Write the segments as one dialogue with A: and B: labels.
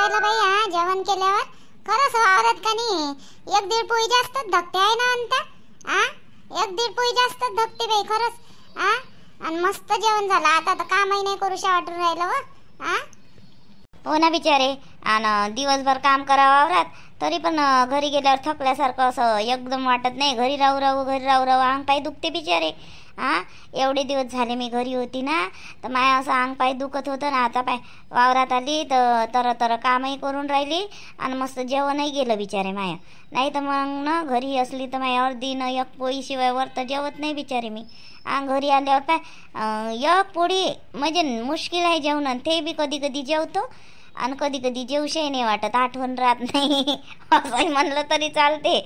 A: राहिला बाई? हा, जेवण केल्यावर खरंच वावरात का नाही एक दीड पोळी जास्तच धकते आहे ना अंता? हा, एक दीड पोळी जास्तच धकते बाई खरंच. हा, आणि मस्त जेवण झालं. आता तर कामही नाही करूशा वाटून राहिलं व. हा,
B: हो ना बिचारे. आणि दिवसभर काम करावं वावरात, तरी पण घरी गेल्यावर थकल्यासारखं असं एकदम वाटत नाही. घरी राहू राहू अंग पाय दुखते बिचारे. हा, एवढे दिवस झाले मी घरी होती ना, तर माया असं अंग पाय दुखत होतं ना. आता पाय वावरात आली तर तर कामही करून राहिली आणि मस्त जेवणही गेलं बिचारे माया. नाही तर मग ना घरी असली तर माया अर्धी न एक पोळीशिवाय वर तर जेवत नाही बिचारे मी. घरी आल्यावर पाय एक पोळी म्हणजे मुश्किल आहे जेवण. ते बी कधी कधी जेवतो आणि कधी कधी जेवशे नाही वाटत, आठवण राहत नाही. असंही म्हणलं तरी चालते.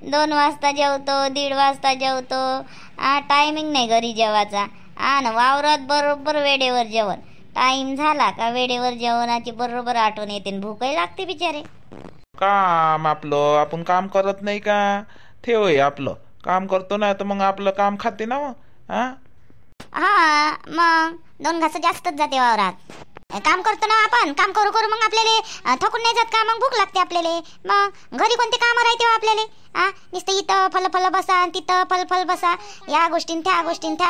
B: 2 वाजता जेवतो, 1:30 वाजता जेवतो. टायमिंग नाही घरी जेवायचा. ना वावरात बरोबर वेळेवर जेवण. टाईम झाला का वेळेवर जेवणाची बरोबर आठवण येते, भूकही लागते बिचारे.
C: काम आपलं आपण काम करत नाही का? ते होय आपलं काम करतो ना, तर मग आपलं काम खाते ना मग.
B: हा, मग 2 घास जास्तच जाते वावरात. काम करतो ना आपण, काम करू करू मग आपल्याला थकून नाही जात का? मग भूक लागते आपल्याला. मग घरी कोणते कामं राहते आपल्याला? नुसतं इथं फल बसा, तिथं फल बसा, या गोष्टी त्या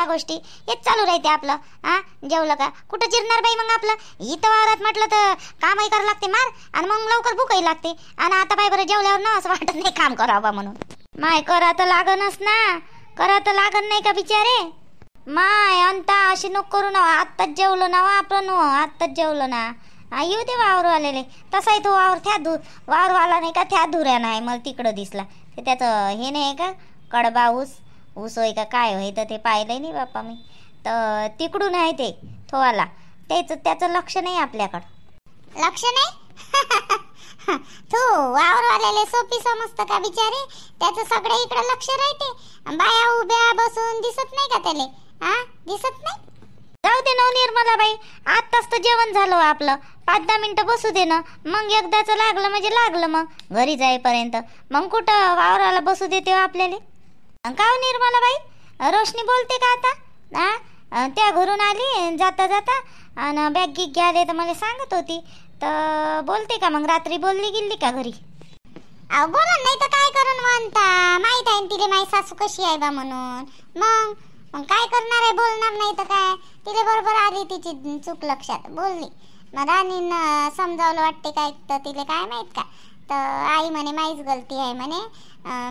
B: गोष्टी हेच चालू राहते आपलं. जेवलं का कुठं जिरणार बाई मग आपलं? इथं वावरात म्हटलं तर कामही करावं लागते मार, आणि मग लवकर भूकही लागते. आणि आता बाई बरं जेवल्यावर ना असं वाटत नाही काम करावं म्हणून. माय करा तर लागनच ना, करा तर लागन नाही का बिचारे? माय अंता अशी नको करू ना. आत्ताच जेवलो ना आपण, आत्ताच जेवलो ना. येऊ दे वावर आलेले. तसाही तो वावर वावरवाला नाही का, त्या धुऱ्या नाही मला तिकडं दिसला. ते त्याचं हे नाही का, कडबा ऊस होय का काय होय, तर ते पाहिलंय नाही बाप्पा मी. तर तिकडून आहे ते थोवाला. त्याचं लक्ष नाही आपल्याकडं.
A: लक्ष नाही? तू वावरवाल्याले सोपी समजतं का बिचारे? त्याचं सगळं इकडे लक्ष राहते. बाया उभ्या बसून दिसत नाही का त्याले? दिसत नाही?
B: जाऊ दे ना निर्मलाबाई, आत्ताच तर जेवण झालं आपलं. 5-10 मिनिटं बसू दे ना. मग एकदाच लागलं म्हणजे लागलं. मग घरी जाईपर्यंत मग कुठं वावराला बसू देते आपल्याला? का हो निर्मलाबाई, रोशनी बोलते का आता? त्या घरून आली जाता जाता आणि बॅग गिग घ्याले तर मला सांगत होती. तर बोलते का मग? रात्री बोलली गेली का घरी?
A: बोला नाही तर काय करून म्हणता? माहित आहे तिले माझी सासू कशी आहे बा म्हणून. मग काय करणार आहे? बोलणार नाही तर काय? तिले बरोबर आली तिची चूक लक्षात, बोलली. मग राणीनं समजावलं वाटते काय, तर तिले काय माहित का? तर आई म्हणे माझीच गलती आहे म्हणे.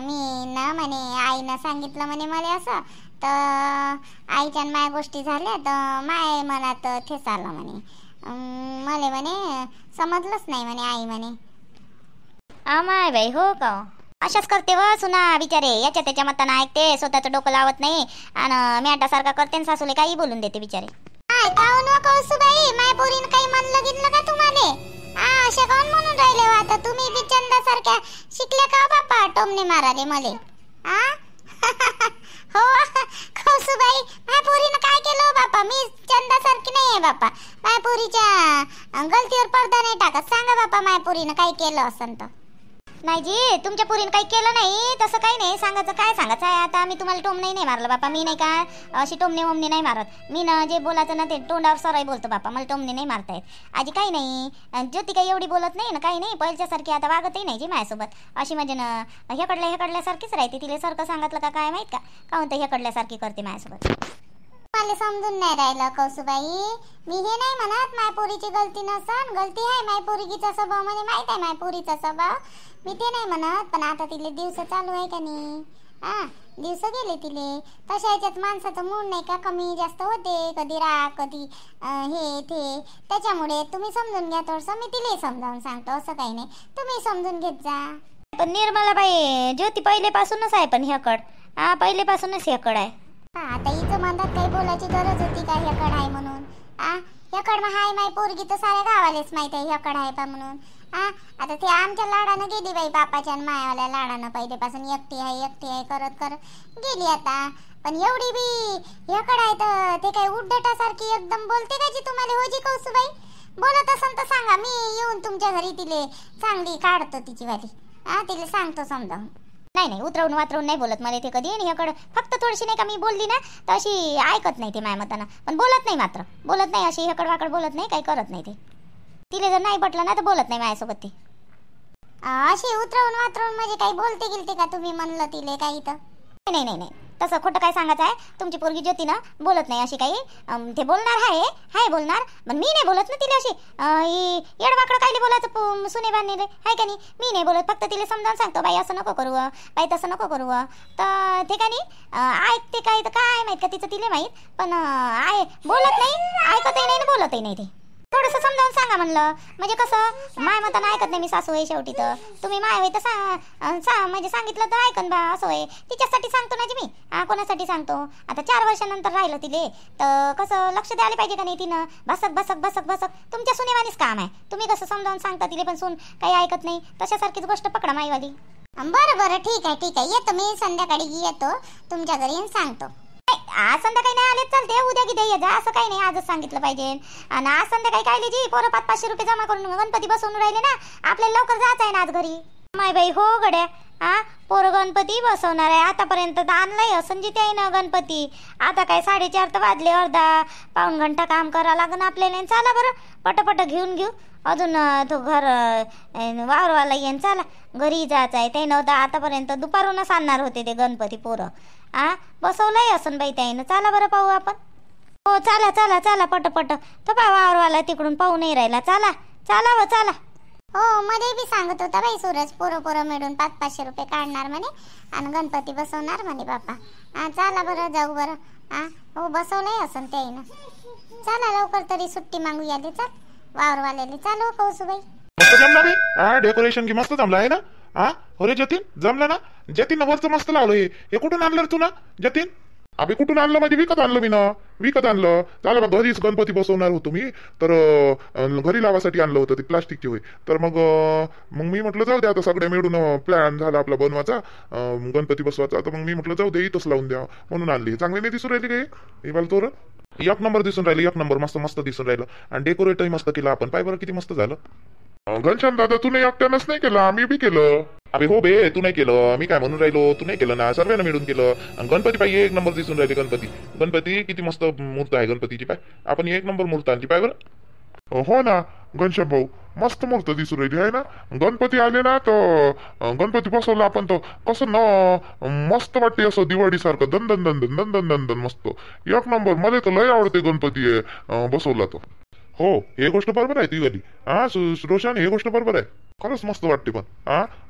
A: मी ना म्हणे आईनं सांगितलं म्हणे मला असं, तर आईच्या माया गोष्टी झाल्या तर माय मनात ठेस आलं म्हणे. मला म्हणे समजलंच नाही म्हणे आई म्हणे.
B: माय बाई, हो का? अशाच करते व सुना बिचारे. याच्या त्याच्या मतानं ऐकते, स्वतःचं डोकं लावत नाही आणि मॅटासारखा करते आणि सासूले काही बोलून देते बिचारे.
A: काहून व कौसुबाई, माय पोरीनं काही म्हणलं गिनलं का तुम्हाला? अशा काहून म्हणून राहिले हो? आता तुम्ही बी चंदासारख्या शिकल्या का बापा टोमणे माराले मले? हो कौसुबाई, माय पोरीनं काय केलं हो बापा? मी चंदासारखी नाही आहे बापा. माय पोरीच्या गलतीवर पडदा नाही टाकत. सांगा बापा माय पोरीनं काय केलं असं तर.
B: नाही जी, तुमच्या पोरीनं काही केलं नाही तसं काही नाही. सांगायचं काय सांगायचं आहे आता? मी तुम्हाला टोमणे नाही मारलं बापा. मी नाही का अशी टोमणे वोमणे नाही मारत. मी ना जे बोलायचं ना ते तोंडावर सराई बोलतो बापा. मला टोमणे नाही मारता येत. आजी काही नाही, ज्योती काही एवढी बोलत नाही ना, काही नाही. पहिल्यासारखी आता वागतही नाही जी माझ्यासोबत. अशी म्हणजे ना हेकडल्यासारखीच राहते. तिला सारखं सांगितलं का काय माहीत का काहून तर हेकडल्यासारखी करते माझ्यासोबत.
A: मला समजून नाही राहिलं कौसुबाई. मी हे नाही म्हणत माय पोरीची गलती नसन. गलती आहे माय पोरीचा स्वभाव, मला माहित आहे माय पोरीचा स्वभाव. मी ते नाही म्हणत, पण आता तिले दिवस चालू आहे का नाही? दिवस गेले तिले. तशा ह्याच्यात माणसाचं मूड नाही का कमी जास्त होते, कधी राग कधी हे ते. त्याच्यामुळे तुम्ही समजून घ्या थोडंसं. मी तिला समजावून सांगतो, असं काही नाही. तुम्ही समजून घेत जा.
B: पण निर्मलाबाई, ज्योती पहिलेपासूनच आहे, पण ह्याकड पहिलेपासूनच ह्याकड आहे.
A: आता हिचं म्हणतात काही बोलायची गरज होती का ह्याकड आहे म्हणून? ह्याकड मग हाय माय पोरगी तर साऱ्या गावालेच माहित आहे ह्याकड आहे पा म्हणून. आता ते आमच्या लाडानं गेली बाई, बापाच्या आणि मायावाल्या लाडानं पहिलेपासून एकटी आहे करत करत गेली आता. पण एवढी बी ह्याकड आहे तर ते काही उड्डटासारखी एकदम बोलते का जी तुम्हाला? हो जी कौसुबाई, बोलत असन तर सांगा. मी येऊन तुमच्या घरी तिले चांगली काढतो तिची वाली. तिला सांगतो समजावून.
B: नाही उतरवून वातरवून नाही बोलत मला ते कधी. आणि ह्याकडं फक्त थोडीशी नाही का मी बोलली ना तर अशी ऐकत नाही ते माझ्या मतानं. पण बोलत नाही, मात्र बोलत नाही, अशी ह्याकड वाकड बोलत नाही, काही करत नाही ते. तिला जर नाही पटलं ना तर बोलत नाही माझ्यासोबत ती.
A: अशी उतरवून वातरवून म्हणजे काही बोलते गेलते का तुम्ही म्हणलं तिले काही तर?
B: नाही नाही नाही, तसं खोटं काय सांगायचं आहे. तुमची पोरगी ज्योती ना बोलत नाही अशी काही. ते बोलणार आहे बोलणार, पण मी नाही बोलत ना तिला अशी. येडवाकडं कायले बोलायचं सुने बांधलेले आहे का नाही. मी नाही बोलत, फक्त तिला समजावून सांगतो बाई असं नको करू, बाई तसं नको करू. तर ते का नाही ऐकते काय तर काय माहीत का तिचं तिला माहीत, पण बोलत नाही, ऐकतही नाही ना बोलतही नाही. ते थोडंसं समजावून सांगा म्हणलं, म्हणजे कसं माय मतानं ऐकत नाही. मी सासू आहे शेवटी, तर तुम्ही माय होय तर म्हणजे सांगितलं तर ऐकन बा, असं होय. तिच्यासाठी सांगतो ना जी मी, कोणासाठी सांगतो. आता 4 वर्षानंतर राहिलं तिले तर कसं लक्ष द्यायला पाहिजे का नाही तिनं. बसक तुमच्या सुनेवानीच काम आहे. तुम्ही कसं समजावून सांगता तिले, पण सून काही ऐकत नाही. तशासारखीच गोष्ट पकडा माईवाली.
A: बरं ठीक आहे येतो मी, संध्याकाळी येतो तुमच्या घरी आणि सांगतो.
B: आज संध्याकाळी नाही आले चालते, उद्या किती ये जा, असं काही नाही. आजच सांगितलं पाहिजे. आणि आज संध्याकाळी काय जी पोरं 500-500 रुपये जमा करून गणपती बसवून राहिले ना, आपल्याला लवकर जायचं आहे ना आज घरी. माय बाई हो गड्या, पोरं गणपती बसवणार आहे. आतापर्यंत तर आणलंय संजित आहे ना गणपती. आता काय 4:30 तर वाजले, अर्धा पाऊण घंटा काम करा लागन आपल्याला. चला बरं पटपट घेऊ अजून तो घर वावरवाला येईन. चला घरी जायचं आहे. ते नव्हतं आतापर्यंत दुपारूनच आणणार होते ते गणपती पोरं. बसवलंय असन बाई त्याईनं. चला बरं पाहू आपण. हो चला पटपट. तो पा वावरवाला तिकडून पाहू नाही राहिला. चला.
A: हो मध्ये बी सांगत होता बाई सूरज, पोरं मिळून 500-500 रुपये काढणार म्हणे आणि गणपती बसवणार म्हणे बापा. चला बरं जाऊ बरं. हो बसवलंय असन त्याईनं. चला लवकर तरी सुट्टी मागू याली. चल वावरवाल्याला चालू कौसुबाई.
C: मस्त जमला रे. डेकोरेशन की मस्त जमलं आहे ना. अरे जतीन जमलं ना. जतीन वरचं मस्त लावलं. हे कुठून आणलं तू ना जतीन? अभि कुठून आणलं म्हणजे विकत आणलं मी ना. विकत आणलं. झालं बा, घरीच गणपती बसवणार होतो मी, तर घरी लावासाठी आणलं होतं ते प्लास्टिकचे होय. तर मग मी म्हटलं जाऊ द्या, आता सगळे मिळून प्लॅन झाला आपला बनवायचा गणपती बसवायचा. तर मग मी म्हटलं जाऊ दे, इथंच लावून द्या म्हणून आणली. चांगली नाही दिसून राहिली काय हे बाल तोर? 1 नंबर दिसून राहिली, 1 नंबर. मस्त दिसून राहिलं. आणि डेकोरेटही मस्त केलं आपण. पाय बरं किती मस्त झालं. घनश्याम दादा तू नाही एकट्यानंच नाही केलं, आम्ही बी केलं. अबे हो बे, तू नाही केलं, मी काय म्हणून राहिलो, तू नाही केलं ना, सर्वांना मिळून केलं. आणि गणपती पाहिजे 1 नंबर दिसून राहिले. गणपती किती मस्त मूर्त आहे गणपतीची. पाय आपण 1 नंबर मूर्त आणली. पाय बरं. हो ना घनश्याम भाऊ, मस्त मूर्त दिसून राहिली आहे ना. गणपती आले ना तर गणपती बसवला आपण तर कसं ना मस्त वाटते, असं दिवाळी सारखं दन मस्त 1 नंबर. मला तर लय आवडते गणपती बसवला तो. हो हे गोष्ट बरोबर आहे ती वाली. रोशन हे गोष्ट बरोबर आहे. खरंच मस्त वाटते. पण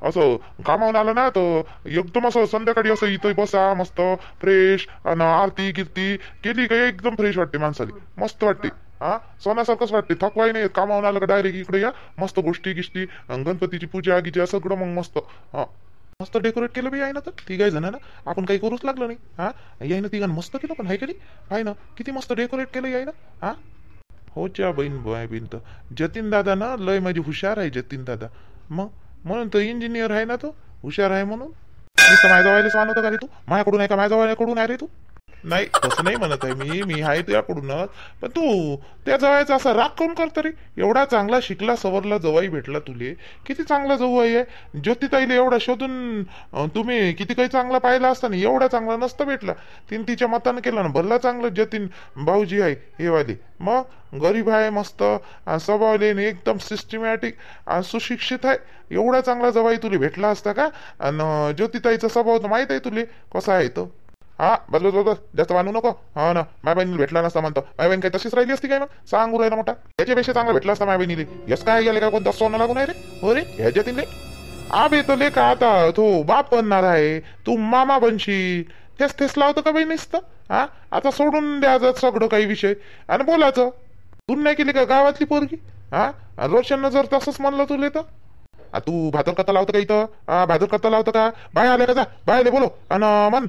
C: असं कामावून आलं ना तर एकदम असं संध्याकाळी असं इथं बसा मस्त फ्रेश, आणि आरती कीर्ती केली काही एकदम फ्रेश वाटते माणसाली. मस्त वाटते. सोन्यासारखंच वाटते. थकवाही नाही. कामावून आलं का डायरेक्ट इकडे या, मस्त गोष्टी गिष्टी गणपतीची पूजा गिजा सगळं मग मस्त. मस्त डेकोरेट केलं बी आहे ना. तर तिघाही जण ना, आपण काही करूच लागलं नाही. यायनं तिघांना मस्त केलं पण आहे की नाही. आहे ना किती मस्त डेकोरेट केलं याय ना. हो च्या बहीण तर जतीन दादा ना लय माझी हुशार आहे जतीन दादा. मग म्हणून तो इंजिनियर आहे ना, तो हुशार आहे म्हणून. नुसतं माझ्या जवळच मानवतं का रे तू? माझ्याकडून आहे का? माझ्या जवळकडून आहे रे तू? नाही तसं नाही म्हणत आहे मी आहे तुझ्याकडूनच. पण तू त्या जवायचा असा राग करून करतो रे. एवढा चांगला शिकला सवरला जवाई भेटला तुले, किती चांगला जवाई आहे. ज्योतिताईला एवढा शोधून तुम्ही किती काही चांगला पाहिला असताना एवढा चांगला नसतं भेटला. तिने तिच्या मतानं केलं ना, भरला चांगलं जतीन भाऊजी आहे हे वाले. मग गरीब आहे मस्त, स्वभावले एकदम सिस्टमॅटिक, सुशिक्षित आहे. एवढा चांगला जवाई तुले भेटला असता का? आणि ज्योतिताईचा स्वभाव तर माहित आहे तुले कसा आहे तो. बस जास्त मानू नको. हा ना, माय बहिणीला भेटला नसता म्हणतो. माय बहीण काय तशीच राहिली असती काय? मग सांगू राहिला मोठा. याच्यापेक्षा चांगला भेटला असता माय बहिणीले. यस काय गेले का कोणता सोनं लागून आहे रे? हो रे ह्याच्या तिले आबे तो लेका आता तो बाप बनणार आहे, तू मामा बनशील. तेच लावतं का बहिणी नुसतं. आता सोडून द्यायचं सगळं काही विषय आणि बोलायचं. तू नाही केली का गावातली पोरगी? रोशननं जर तसंच म्हणलं तुले तर तू भाकर करता लावतं का इथं? भाकर करता लावतं का? बाय आले का? जा बायले बोलो आणि मन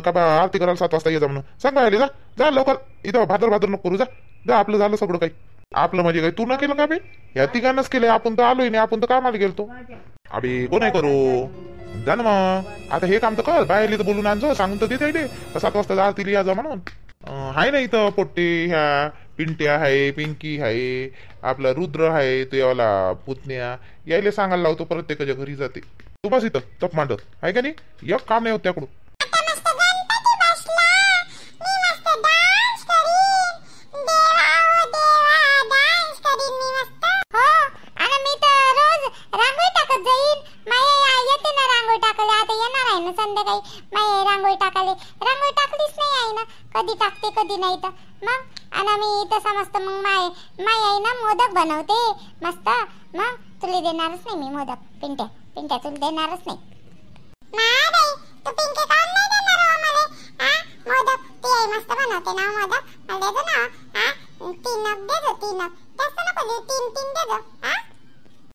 C: का बा आरती करायला 7 वाजता ये जा म्हणून सांग. बायले जा लवकर. इथं भादर नको करू. जा आपलं झालं सगळं काही. आपलं म्हणजे काही तू ना केलं का बे? या तिघांनाच केलंय. आपण तर आलोय नाही, आपण तर कामाला गेलतो. अबे कोण आहे करू जा ना मग. आता हे काम तर कर. बायले तर बोलून आणजो, सांगून तर देते 7 वाजता आरतीला या जा म्हणून. आहे ना इथं पोट्टे, ह्या पिंट्या आहे, पिंकी आहे, आपला रुद्र आहे, तेवाला पुतण्या. यायला सांगायला लावतो, प्रत्येकाच्या घरी जाते. तू बस इथं तप मांडत आहे का नाही. एक काम नाही होत त्याकडून.
A: ना संध्याकाळी माई आई रांगोळी टाकाले, रांगोळी टाकलीच नाही आई ना, कधी टाकते कधी नाही तर मग आणि मी तसा मस्त मग माई आई ना मोदक बनवते मस्त, मग तुला देणारच नाही मी मोदक. पिंट्या पिंट्या तुला देणारच नाही. तू पिंके काऊन नाही देणार हो मला? मोदक ती आई मस्त बनवते ना मोदक, मला दे ना. 3 नग दे, 3 नग जास्त नको दे, 3 दे दो.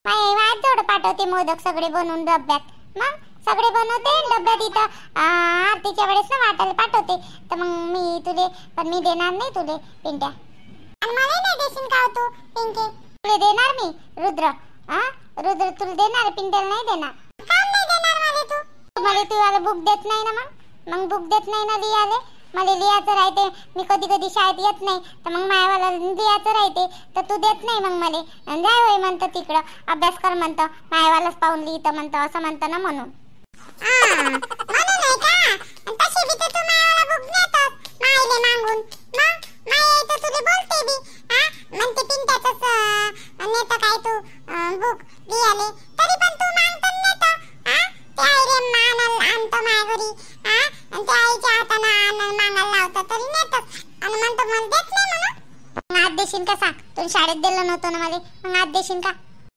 A: माई वाट जोड पाठवते मोदक सगळे बनवून डब्यात, मग सगळे बनवते डब्यात इथं आरतीच्या वेळेस ना वाटायला पाठवते. तर मग मी तुले पण मी देणार नाही तुले पिंट्या. आणि मला नाही देशील का तू पिंके? तुले देणार मी रुद्र. रुद्र तुला देणार, पिंट्याला नाही देणार. का नाही देणार मला तू? मला तुला बुक देत नाही ना, मग बुक देत नाही ना लिहायला. मला लिहायचं राहते, मी कधी कधी शाळेत येत नाही तर मग मायावाला लिहायचं राहते तर तू देत नाही. मग मला जाय होय म्हणतं तिकडं अभ्यास कर म्हणतं, मायावालाच पाहून लिहितं म्हणतं, असं म्हणतं ना म्हणून. तशी बी तू मायावाला बुक देतस मायले मागून, मग माय तर तुला बोलते बी म्हणते पिंट्याचंच नेतं काय तू बुक लिहायले, तरी पण तू मागतं नेतं. ते आई रे मानाला आणतं माय घरी आणि त्या आईच्या हातानं मागायला लावतं तरी नेतच आणि म्हणतो मला देत नाही म्हणून. मग आज देशील का सांग? तुला शाळेत दिलं नव्हतं ना मला, मग आज देशील का?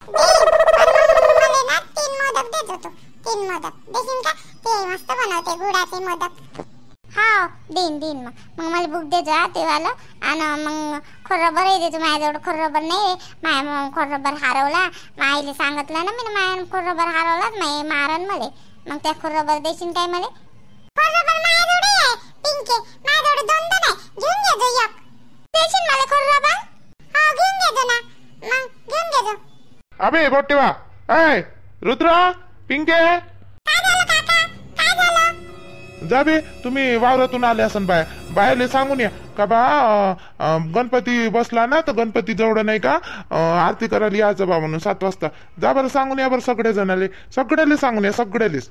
A: मला ना 3 मोदक देत होतो, 3 मोदक देशील का? ते मस्त बनवते गुळाचे मोदक. हा देईन मग मला बुक दे जा तेवाला. आणि मग खोरबर देतो, माझ्याजवळ खोरबर नाही. माया खोरबर हरवला, माईला सांगितलं ना मी, माया खोरबर हरवलाच माय मारन मले. मग त्या खोरबर देशील काय मला? खोरबर माझ्याजवळ आहे पिंके, माझ्याजवळ 2 आहे, घेऊन घे जो एक. देशील मला खोरबर? हो घेऊन घे ना, मग घेऊन घे.
C: अबे बोटेवा, ऐ रुद्र पिंके,
A: काय झालं काका? काय झालं?
C: जा बे, तुम्ही वावरातून आले असन बायले सांगून या का बा गणपती बसला ना तर गणपती जवळ नाही का आरती करायला यायचं बा म्हणून 7 वाजता. जा बरं सांगून या बरं सगळे जणाले, सगळ्याले सांगून या, सगळ्यालेच.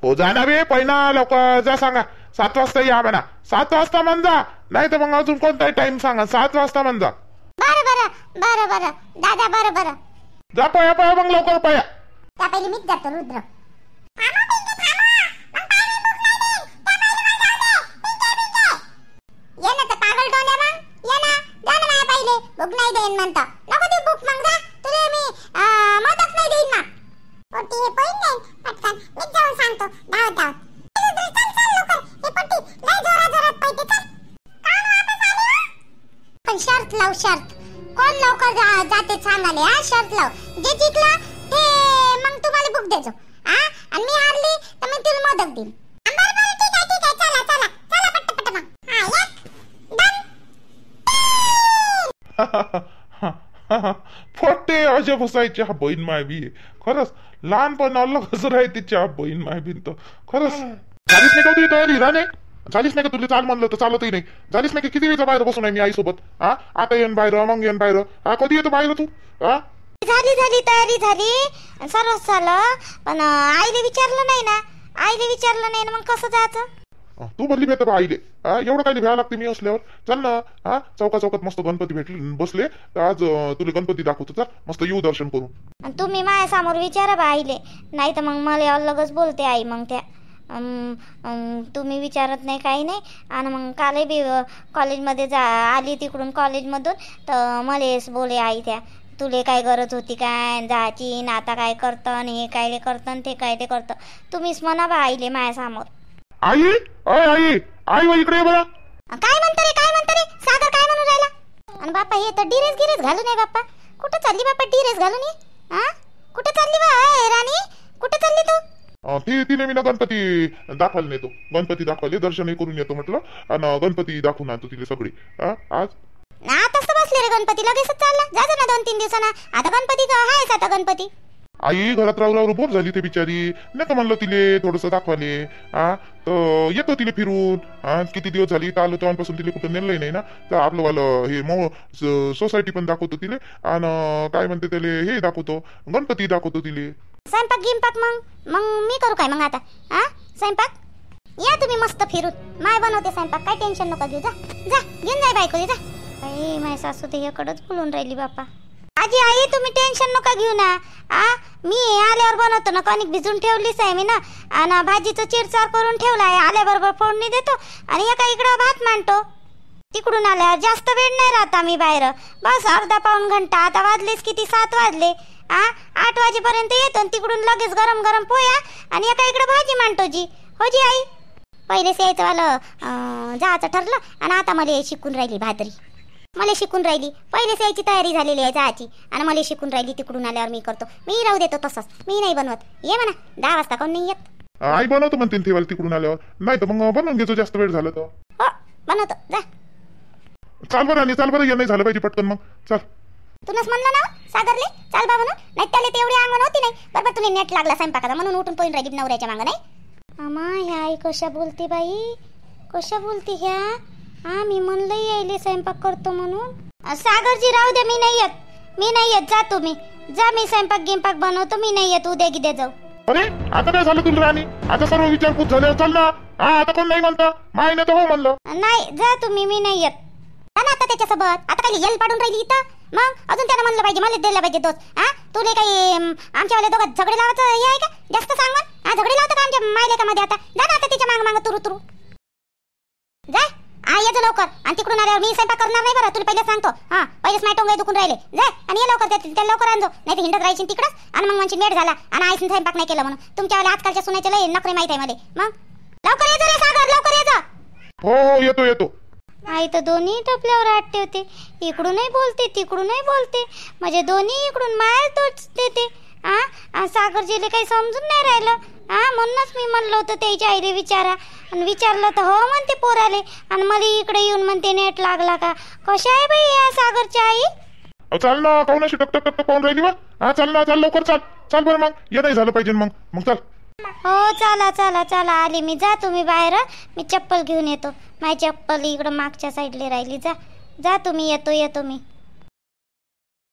C: हो जा ना बे, पहिला लवकर जा सांगा 7 वाजता या म्हणा. 7 वाजता म्हण जा, नाही तर मग अजून कोणताही टाइम सांगा, 7 वाजता म्हण जा.
A: बरं दादा, बरं
C: जा पया मग लवकर पया.
A: त्या पहिले मीच जातो रुद्र. ये ना तर पागल डोल्या, मग ये ना, जा ना माझ्या पहिले. बुक नाही देईन म्हणता, नको देऊ बुक, मग जा तुला मी मोदक नाही देईन ना. पोटी हे पहिन देईन पटकन, मीच जाऊन सांगतो धावत चल लवकर, हे पोटी लय जोरात पाहिजे, चल. काम वापस आले पण शर्त लाव, शर्त. कोण लवकर जाते सांगाले, शर्त लाव. जे जिंकला ते मग तुम्हाला बुक देतो, आणि मी हारली तर मी तुला मोदक देईन. बरं ठीक आहे, चला पट्ट मग.
C: फटे अजब बसायची हा बहीण माय बी. खरंच लहानपण अलगच राहते चहा बहीण माय बी. तर खरंच झालीच नाही का तुझी तयारी राणे? झालीच नाही का? तुला चाल म्हणलं तर चालतही नाही. झालीच नाही का? किती वेळचा बाहेर बसून आहे मी आईसोबत. आता येऊन बाहेर, मग येऊन बाहेर. कधी येतो बाहेर तू?
B: झाली तयारी झाली, सर्वच झालं, पण आईले विचारलं नाही ना, मग कसं जायचं?
C: तू म्हणली भेट आईले एवढं काही भ्यावं लागते मी असल्यावर. चल ना, चौकात मस्त गणपती भेटले बसले तर आज तुला गणपती दाखवतो. चल मस्त येऊ दर्शन करून.
B: तुम्ही माझ्यासमोर विचारा बा आईले, नाही तर मग मला अलगच बोलते आई. मग त्या तुम्ही विचारत नाही, काही नाही. आणि मग काल बी कॉलेजमध्ये आली तिकडून कॉलेजमधून तर मलेच बोले आई, त्या तुले काय गरज होती काय जायची, ना आता काय करतं, हे काय करतं, ते काय ते करतं. तुम्हीच म्हणा बा आईले माझ्यासमोर.
C: आई इकडे बघा.
B: काय म्हणतो रे सागर, काय म्हणून राहिला? आणि बाप्पा हे तर ड्रेस घालून आहे. बाप्पा कुठं चालली बाप्पा ड्रेस घालून ये? कुठं चालली बा राणी, कुठं चालली तू?
C: तिने मी ना गणपती दाखवायला नेतो, गणपती दाखवायला दर्शनही करून येतो म्हटलं, आणि गणपती दाखवून आणतो तिथे सगळी. आज
B: आताच बसले रे गणपती, लगेचच चालला. जा ना 2-3 दिवसांना. आता गणपती आहेच, आता गणपती.
C: आई घरात राहू बोर झाली ते बिचारी. नाही तर म्हणलं तिले थोडस दाखवाले. तर येतो तिले फिरून. किती दिवस झाली तर आलो तेव्हापासून तिले कुठं नेलंही नाही ना. तर आपलं वालं हे सोसायटी पण दाखवतो तिले, आणि काय म्हणते त्याले हे दाखवतो, गणपती दाखवतो तिले.
B: स्वयंपाक गिंपाक मग मी करू काय मग आता? स्वयंपाक या तुम्ही मस्त फिरून, माय बनवते स्वयंपाक, काय टेन्शन नका घेऊ. जा घेऊन जाय बायकोली, जा. माझी सासू ते याकडंच बोलून राहिली बाप्पा. आजी आई आई तुम्ही टेन्शन नका घेऊ ना. मी आल्यावर बनवतो ना, कणिक भिजून ठेवलीच आहे मी ना, आणि भाजीचं चिरचार करून ठेवला आहे. आल्याबरोबर फोडणी देतो आणि एका इकडं भात मांडतो. तिकडून आल्यावर जास्त वेळ नाही राहत आम्ही बाहेर, बस अर्धा पाऊण घंटा. आता वाजलेच किती, 7 वाजले. 8 वाजेपर्यंत येतो आणि तिकडून लगेच गरम गरम पोया आणि एका इकडे भाजी मांडतो जी. हो जी आई. पहिलेच यायचं वालं जायचं ठरलं आणि आता मला शिकून राहिली भातरी. मला शिकून राहिली, पहिलेच यायची तयारी झालेली आहे जायची आणि मला शिकून राहिली. तिकडून आल्यावर मी करतो, मी राहू देतो तसंच, मी नाही बनवत. ये म्हणा 10 वाजता कोण नाही येत.
C: आई बनवतो म्हणते ते वाला तिकडून आल्यावर, नाही तर मग बनवून घेतो जास्त वेळ झाला तर.
B: हो बनवतो जा.
C: चाल बरं, आणि चाल बरं, हे नाही झालं पाहिजे पटकन. मग चल.
B: तुनच म्हणलं ना सागरले चाल बा म्हणून, नाही त्याला तेवढी अंगण होती नाही. बरोबर तुम्ही नेट लागला स्वयंपाकाचा म्हणून उठून पळून राहिली नवऱ्याच्या मागं. नाही आम्हा ह्या आई कशा बोलते बाई, कशा बोलते ह्या. मी म्हणलं यायले स्वयंपाक करतो म्हणून. सागरजी राहू दे, मी नाही येत, मी नाही येत. जा तुम्ही जा, मी स्वयंपाक गिंपाक बनवतो, मी नाही येत. उद्या गिद्या जाऊ.
C: अरे आता काय झालं तुला राणी, आता सर्व विचारपूस झाले, चल ना. आता कोण नाही म्हणता, मायने तर हो म्हणलं.
B: नाही जा तुम्ही, मी नाही येत. ना आता त्याच्यासोबत आता काही येल पाडून राहिली इथं. मग अजून त्यानं म्हणलं पाहिजे, मला द्यायला पाहिजे दोष. तुले काही आमच्यावाले दोघं झगडे लावायचं हे आहे का? जास्त सांग. झगडे लावतं का आमच्या मायलेकामध्ये? आता जा ना आता तिच्या मागं मागं तुरू तुरू जा. येतो लवकर. आणि तिकडून आल्यावर मी स्वयंपाक करणार नाही बरं, तुला पहिले सांगतो. पहिलेच माझे टोंगे दुखून राहिले. जा आणि ये लवकर, त्या लवकर आणजो, नाही तर हिंडत राहायची तिकडंच. आणि मग म्हणजे मेट झाला आणि आईने स्वयंपाक नाही केलं म्हणून. तुमच्यावाले आजकालच्या सुनायचे लय नखरे माहिती आहे मला. मग लवकर ये जा सागर, लवकर ये जा.
C: हो हो येतो येतो.
B: आई तर दोन्ही टोपल्यावर आठ ठेवते, इकडूनही बोलते तिकडूनही बोलते, म्हणजे दोन्ही इकडून मार तोच देते. सागरजीला काही समजून नाही राहिलं. म्हणूनच मी म्हणलं होतं त्याच्या आईले विचारा, आणि विचारलं तर हो म्हणते पोराले, आणि मला इकडे येऊन म्हणते नेट लागला का. कशा आहे बाई या सागरची आई.
C: चाल ना, काहून अशी टक टक टक पाहून राहिली बा. चल ना, चाल लवकर, चाल चाल बरं. मग ये नाही झालं पाहिजे. मग चल.
B: हो चला चला चला, आली मी. जा तुम्ही बाहेर, मी चप्पल घेऊन येतो. माझी चप्पल इकडं मागच्या साईडला राहिली. जा जा तुम्ही, येतो मी.